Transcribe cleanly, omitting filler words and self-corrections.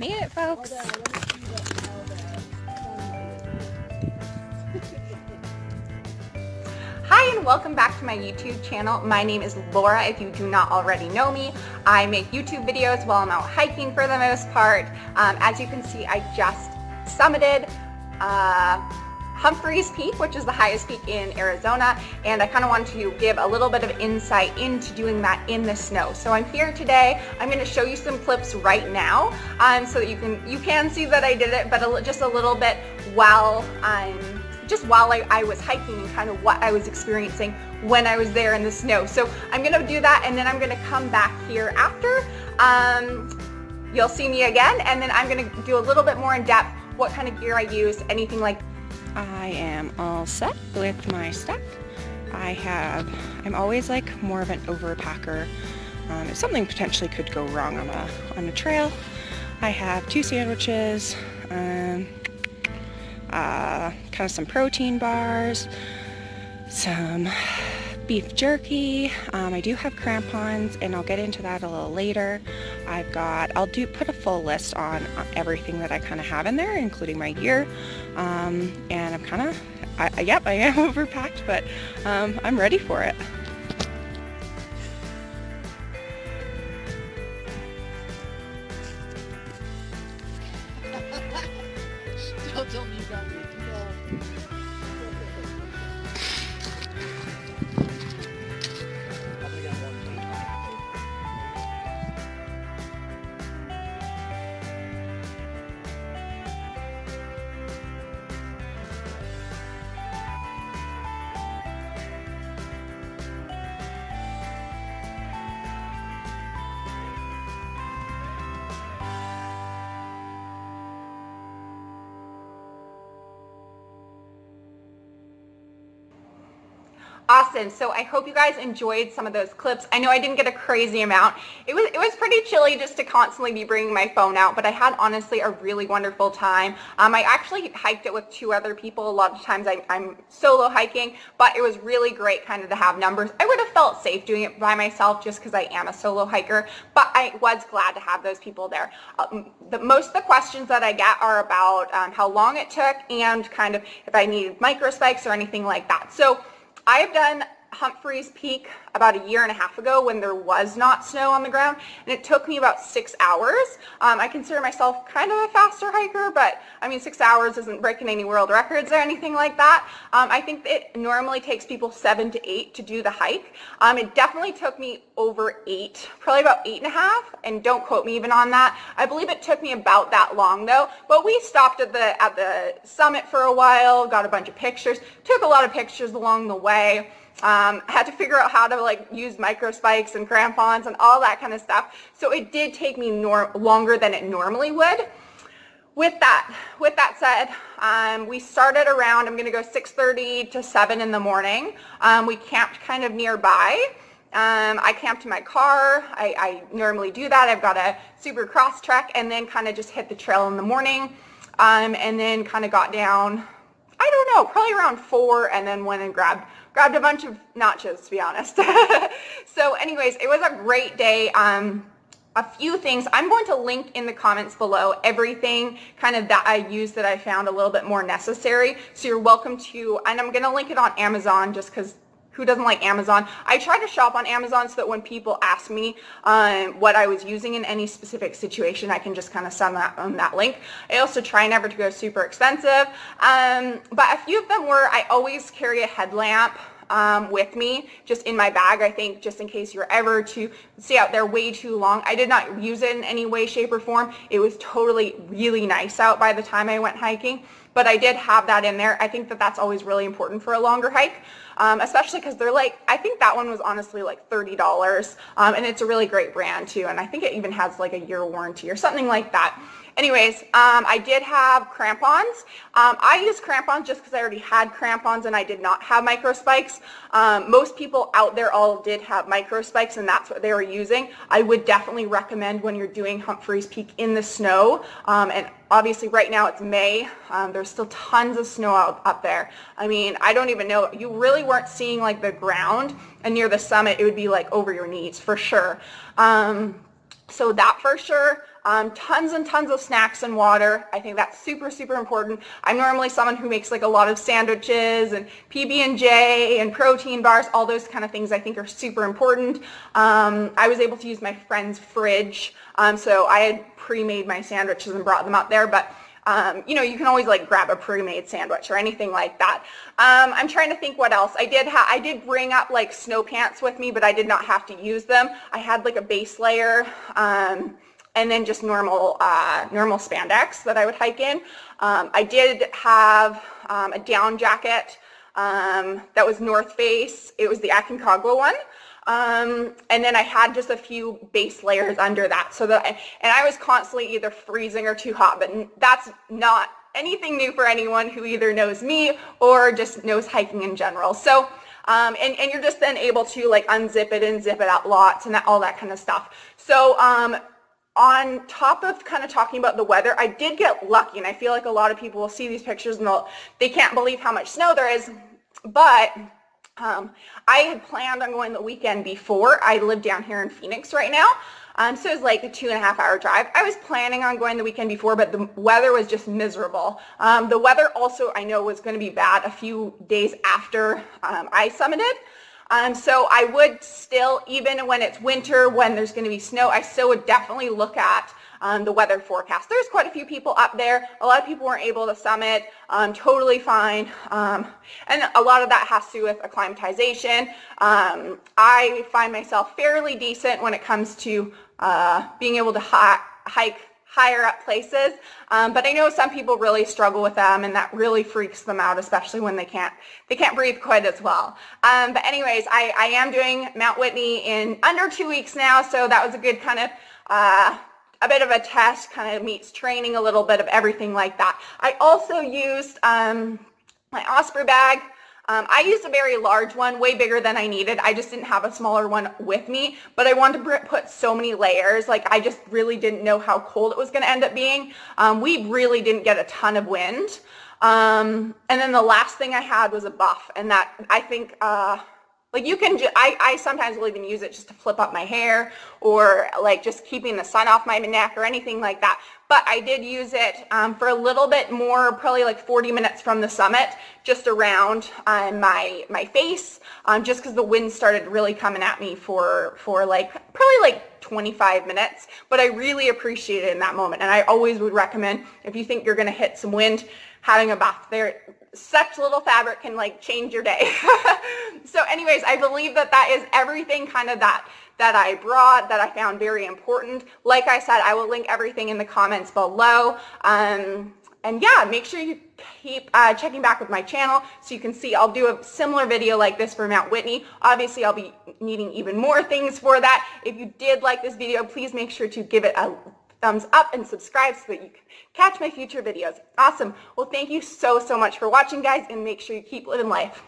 Made it, folks. Hi and welcome back to my YouTube channel. My name is Laura, if you do not already know me. I make YouTube videos while I'm out hiking for the most part. As you can see, I just summited Humphreys Peak, which is the highest peak in Arizona, and I kind of wanted to give a little bit of insight into doing that in the snow. So I'm here today. I'm going to show you some clips right now, so that you can see that I did it, but just a little bit while I was hiking and kind of what I was experiencing when I was there in the snow. So I'm going to do that, and then I'm going to come back here after. You'll see me again, and then I'm going to do a little bit more in depth what kind of gear I use, anything like. I am all set with my stuff. I'm always like more of an overpacker. If something potentially could go wrong on a trail, I have 2 sandwiches, kind of some protein bars, some beef jerky. I do have crampons, and I'll get into that a little later. I'll put a full list on everything that I kind of have in there, including my gear. And I'm kind of, yep, I am overpacked, but I'm ready for it. Don't tell me you got me. Awesome. So I hope you guys enjoyed some of those clips. I know I didn't get a crazy amount. It was pretty chilly just to constantly be bringing my phone out, but I had honestly a really wonderful time. I actually hiked it with 2 other people. A lot of times I'm solo hiking, but it was really great kind of to have numbers. I would have felt safe doing it by myself just because I am a solo hiker, but I was glad to have those people there. Most of the questions that I get are about how long it took and kind of if I needed micro spikes or anything like that. So I have done Humphreys Peak about 1.5 years ago when there was not snow on the ground, and it took me about 6 hours. I consider myself kind of a faster hiker, but I mean 6 hours isn't breaking any world records or anything like that. I think it normally takes people 7 to 8 to do the hike. It definitely took me over 8, probably about 8.5, and don't quote me even on that. I believe it took me about that long though, but we stopped at the summit for a while, got a bunch of pictures, took a lot of pictures along the way. Had to figure out how to like use micro spikes and crampons and all that kind of stuff. So it did take me longer than it normally would. With that said, we started around, I'm going to go 6:30 to 7 in the morning. We camped kind of nearby. I camped in my car. I normally do that. I've got a super cross trek, and then kind of just hit the trail in the morning, and then kind of got down, I don't know, probably around 4, and then went and grabbed a bunch of nachos, to be honest. So anyways, it was a great day. A few things, I'm going to link in the comments below everything kind of that I used that I found a little bit more necessary. So you're welcome to, and I'm going to link it on Amazon just because who doesn't like Amazon? I try to shop on Amazon so that when people ask me what I was using in any specific situation, I can just kind of send that on that link. I also try never to go super expensive, but a few of them were, I always carry a headlamp with me just in my bag, I think, just in case you're ever to stay out there way too long. I did not use it in any way, shape, or form. It was totally really nice out by the time I went hiking, but I did have that in there. I think that that's always really important for a longer hike, especially because they're like, I think that one was honestly like $30, and it's a really great brand too, and I think it even has like a year warranty or something like that. Anyways, I did have crampons. I used crampons just because I already had crampons and I did not have micro spikes. Most people out there all did have micro spikes, and that's what they were using. I would definitely recommend when you're doing Humphreys Peak in the snow, and obviously right now it's May. There's still tons of snow up there. I mean, I don't even know. You really weren't seeing like the ground, and near the summit it would be like over your knees for sure. So that for sure. tons and tons of snacks and water. I think that's super, super important. I'm normally someone who makes like a lot of sandwiches and PB&J and protein bars, all those kind of things I think are super important. I was able to use my friend's fridge, so I had pre-made my sandwiches and brought them out there, but you know, you can always like grab a pre-made sandwich or anything like that. I'm trying to think what else. I did bring up like snow pants with me, but I did not have to use them. I had like a base layer, and then just normal spandex that I would hike in. I did have a down jacket that was North Face. It was the Aconcagua one. And then I had just a few base layers under that, so that, and I was constantly either freezing or too hot, but that's not anything new for anyone who either knows me or just knows hiking in general. So, and you're just then able to like unzip it and zip it out lots and all that kind of stuff. So, on top of kind of talking about the weather, I did get lucky, and I feel like a lot of people will see these pictures and they can't believe how much snow there is, but I had planned on going the weekend before. I live down here in Phoenix right now, so it was like a 2.5 hour drive. I was planning on going the weekend before, but the weather was just miserable. The weather also, I know, was going to be bad a few days after I summited. So I would still, even when it's winter, when there's going to be snow, I still would definitely look at the weather forecast. There's quite a few people up there. A lot of people weren't able to summit, totally fine. And a lot of that has to do with acclimatization. I find myself fairly decent when it comes to being able to hike higher up places, but I know some people really struggle with them, and that really freaks them out, especially when they can't breathe quite as well. But anyways, I am doing Mount Whitney in under 2 weeks now, so that was a good kind of a bit of a test, kind of meets training, a little bit of everything like that. I also used my Osprey bag. I used a very large one, way bigger than I needed. I just didn't have a smaller one with me, but I wanted to put so many layers. Like, I just really didn't know how cold it was going to end up being. We really didn't get a ton of wind. And then the last thing I had was a buff, and that, I think, like, you can, I sometimes will even use it just to flip up my hair, or like just keeping the sun off my neck or anything like that. But I did use it for a little bit more, probably like 40 minutes from the summit, just around my face, just because the wind started really coming at me for like probably like 25 minutes. But I really appreciated it in that moment, and I always would recommend, if you think you're going to hit some wind, having a buff. There, such little fabric can like change your day. So anyways, I believe that is everything kind of that I brought, that I found very important. Like I said, I will link everything in the comments below. And yeah, make sure you keep checking back with my channel so you can see I'll do a similar video like this for Mount Whitney. Obviously, I'll be needing even more things for that. If you did like this video, please make sure to give it a thumbs up and subscribe so that you can catch my future videos. Awesome. Well, thank you so much for watching, guys, and make sure you keep living life.